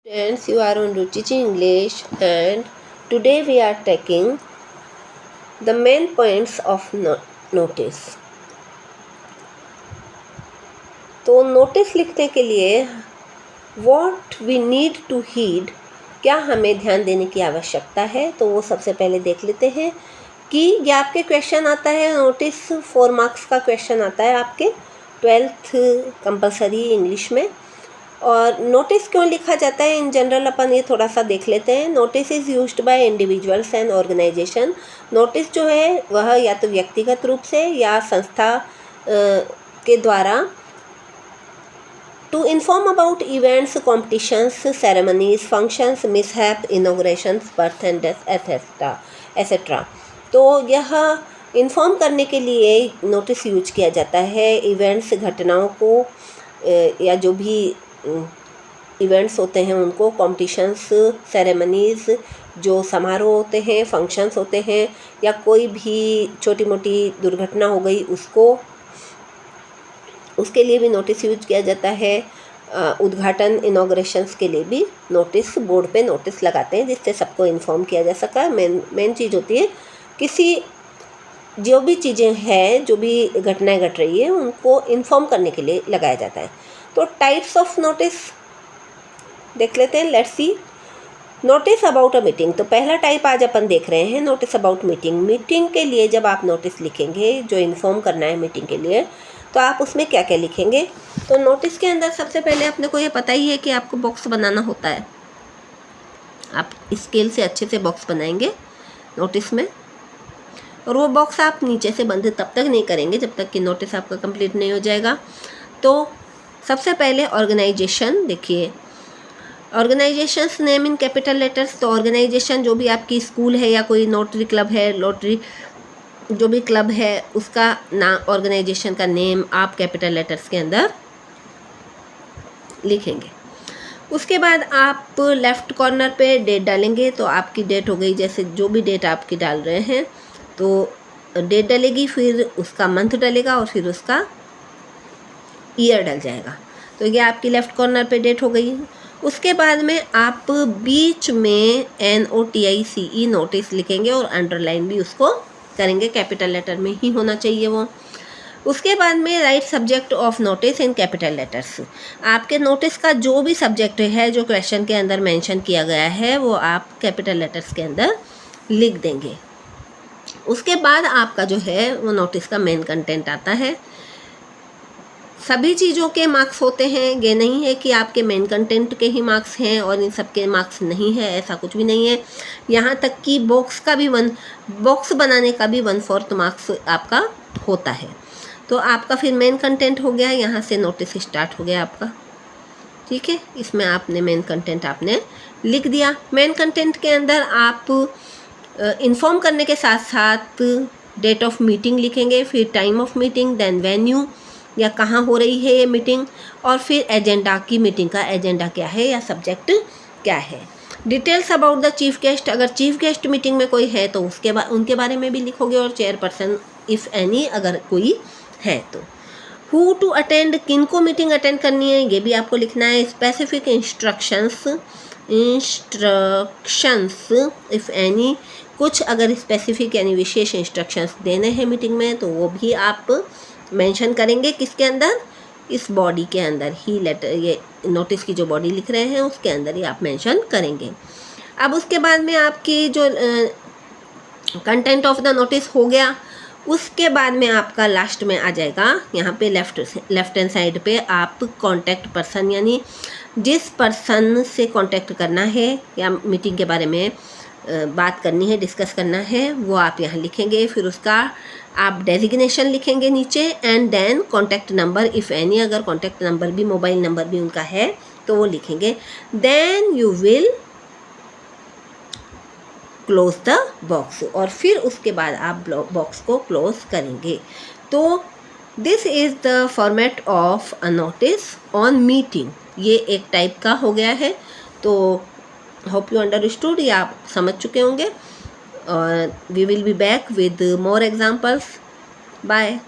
Students, you are on Ruchichi English and today we are taking the main points of notice. तो notice लिखने के लिए what we need to heed, क्या हमें ध्यान देने की आवश्यकता है, तो वो सबसे पहले देख लेते हैं कि ये आपके क्वेश्चन आता है नोटिस 4 मार्क्स का क्वेश्चन आता है आपके 12th कंपलसरी इंग्लिश में। और नोटिस क्यों लिखा जाता है इन जनरल अपन ये थोड़ा सा देख लेते हैं। Notice is used by individuals and organisation. Notice जो है वह या तो व्यक्तिगत रूप से या संस्था के द्वारा to inform about events, competitions, ceremonies, functions, mishap, inaugurations, birth and death etcetera. तो यह इन्फॉर्म करने के लिए नोटिस यूज किया जाता है इवेंट्स, घटनाओं को या जो भी इवेंट्स होते हैं उनको, कॉम्पिटिशन्स, सेरेमनीज़ जो समारोह होते हैं, फंक्शंस होते हैं, या कोई भी छोटी मोटी दुर्घटना हो गई उसके लिए भी नोटिस यूज किया जाता है। उद्घाटन, इनॉग्रेशंस के लिए भी नोटिस, बोर्ड पे नोटिस लगाते हैं जिससे सबको इन्फॉर्म किया जा सका। मेन चीज़ होती है किसी जो भी चीज़ें हैं, जो भी घटनाएं घट रही है उनको इन्फॉर्म करने के लिए लगाया जाता है। तो टाइप्स ऑफ नोटिस देख लेते हैं। Let's see notice about a meeting. तो पहला टाइप आज अपन देख रहे हैं नोटिस अबाउट मीटिंग। मीटिंग के लिए जब आप नोटिस लिखेंगे, जो इन्फॉर्म करना है मीटिंग के लिए, तो आप उसमें क्या क्या लिखेंगे। तो नोटिस के अंदर सबसे पहले अपने को ये पता ही है कि आपको बॉक्स बनाना होता है। आप स्केल से अच्छे से बॉक्स बनाएंगे नोटिस में, और वो बॉक्स आप नीचे से बंद तब तक नहीं करेंगे जब तक कि नोटिस आपका कंप्लीट नहीं हो जाएगा। तो सबसे पहले ऑर्गेनाइजेशन देखिए, organisations name in capital letters. तो ऑर्गेनाइजेशन जो भी आपकी स्कूल है या कोई नोटरी क्लब है, लॉटरी जो भी क्लब है, उसका नाम, ऑर्गेनाइजेशन का नेम आप कैपिटल लेटर्स के अंदर लिखेंगे। उसके बाद आप लेफ़्ट कॉर्नर पे डेट डालेंगे। तो आपकी डेट हो गई, जैसे जो भी डेट आपकी डाल रहे हैं तो डेट डलेगी, फिर उसका मंथ डलेगा और फिर उसका ईयर डल जाएगा। तो ये आपकी लेफ़्ट कॉर्नर पे डेट हो गई। उसके बाद में आप बीच में NOTICE नोटिस लिखेंगे और अंडरलाइन भी उसको करेंगे, कैपिटल लेटर में ही होना चाहिए वो। उसके बाद में right subject of notice in capital letters. आपके नोटिस का जो भी सब्जेक्ट है जो क्वेश्चन के अंदर मेंशन किया गया है वो आप कैपिटल लेटर्स के अंदर लिख देंगे। उसके बाद आपका जो है वो नोटिस का मेन कंटेंट आता है। सभी चीज़ों के मार्क्स होते हैं, ये नहीं है कि आपके मेन कंटेंट के ही मार्क्स हैं और इन सब के मार्क्स नहीं है, ऐसा कुछ भी नहीं है। यहाँ तक कि बॉक्स बनाने का भी 1/4 मार्क्स आपका होता है। तो आपका फिर मेन कंटेंट हो गया, यहाँ से नोटिस स्टार्ट हो गया आपका, ठीक है। इसमें आपने मेन कंटेंट आपने लिख दिया। मेन कंटेंट के अंदर आप इन्फॉर्म करने के साथ साथ डेट ऑफ मीटिंग लिखेंगे, फिर time of meeting, then venue या कहाँ हो रही है ये मीटिंग, और फिर एजेंडा की मीटिंग का एजेंडा क्या है या सब्जेक्ट क्या है। Details about the chief guest, अगर चीफ गेस्ट मीटिंग में कोई है तो उनके बारे में भी लिखोगे, और चेयरपर्सन इफ़ एनी अगर कोई है तो। हु टू अटेंड, किन को मीटिंग अटेंड करनी है ये भी आपको लिखना है। स्पेसिफिक इंस्ट्रक्शंस इफ़ एनी, कुछ अगर स्पेसिफिक यानी विशेष इंस्ट्रक्शंस देने हैं मीटिंग में तो वो भी आप मेंशन करेंगे। किसके अंदर, इस बॉडी के अंदर ही, लेटर ये नोटिस की जो बॉडी लिख रहे हैं उसके अंदर ही आप मेंशन करेंगे। अब उसके बाद में आपकी जो कंटेंट ऑफ द नोटिस हो गया, उसके बाद में आपका लास्ट में आ जाएगा यहाँ पे लेफ्ट हैंड साइड पे आप कॉन्टैक्ट पर्सन, यानी जिस पर्सन से कॉन्टैक्ट करना है या मीटिंग के बारे में बात करनी है, डिस्कस करना है, वो आप यहाँ लिखेंगे। फिर उसका आप डेजिग्नेशन लिखेंगे नीचे, and then contact number if any, अगर कॉन्टैक्ट नंबर भी, मोबाइल नंबर भी उनका है तो वो लिखेंगे। Then you will close the box, और फिर उसके बाद आप बॉक्स को क्लोज करेंगे। तो this is the format of a notice on meeting. ये एक टाइप का हो गया है। तो होप यू अंडरस्टूड, ये आप समझ चुके होंगे। और we will be back with more examples. Bye.